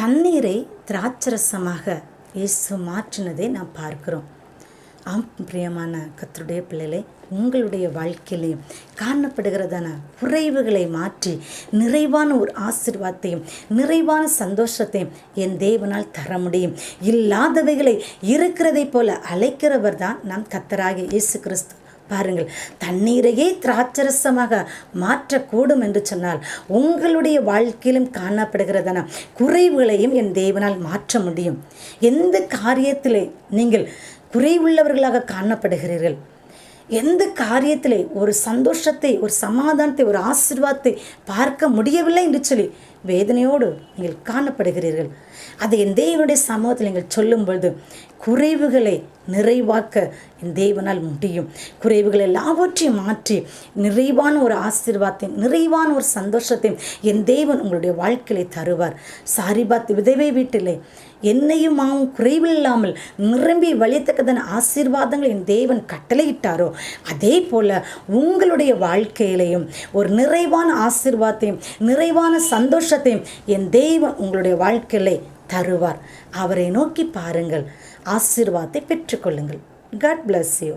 தண்ணீரை திராட்சரசமாக இயேசு மாற்றினதை நாம் பார்க்கிறோம். ஆம் பிரியமான கர்த்தருடைய பிள்ளைகளே, உங்களுடைய வாழ்க்கையிலையும் காணப்படுகிறதான குறைவுகளை மாற்றி நிறைவான ஒரு ஆசீர்வாதத்தையும் நிறைவான சந்தோஷத்தையும் என் தேவனால் தர முடியும். இல்லாதவைகளை இருக்கிறதை போல அழைக்கிறவர் தான் நம் கர்த்தராகிய இயேசு கிறிஸ்து. பாருங்கள், தண்ணீரையே திராட்சரசமாக மாற்றக்கூடும் என்று சொன்னால் உங்களுடைய வாழ்க்கையிலும் காணப்படுகிறதான குறைவுகளையும் என் தேவனால் மாற்ற முடியும். எந்த காரியத்திலே நீங்கள் குறைவுள்ளவர்களாக காணப்படுகிறீர்கள், எந்த காரியத்திலே ஒரு சந்தோஷத்தை, ஒரு சமாதானத்தை, ஒரு ஆசீர்வாதத்தை பார்க்க முடியவில்லை என்று சொல்லி வேதனையோடு நீங்கள் காணப்படுகிறீர்கள், அதை என் தேவனுடைய சமூகத்தில் நீங்கள் சொல்லும் பொழுது குறைவுகளை நிறைவாக்க என் தேவனால் முடியும். குறைவுகள் எல்லாவற்றையும் மாற்றி நிறைவான ஒரு ஆசீர்வாதத்தையும் நிறைவான ஒரு சந்தோஷத்தையும் என் தேவன் உங்களுடைய வாழ்க்கையிலே தருவார். சாரிபாத் விதவை வீட்டிலே என்னையும் மாவும் குறைவில்லாமல் நிரம்பி வழியத்தக்கதான ஆசீர்வாதங்கள் என் தேவன் கட்டளையிட்டாரோ, அதே போல உங்களுடைய வாழ்க்கையிலையும் ஒரு நிறைவான ஆசீர்வாதத்தையும் நிறைவான சந்தோஷத்தையும் என் தேவன் உங்களுடைய வாழ்க்கையிலே தருவார். அவரை நோக்கி பாருங்கள், ஆசீர்வாதத்தை பெற்றுக்கொள்ளுங்கள். God bless you.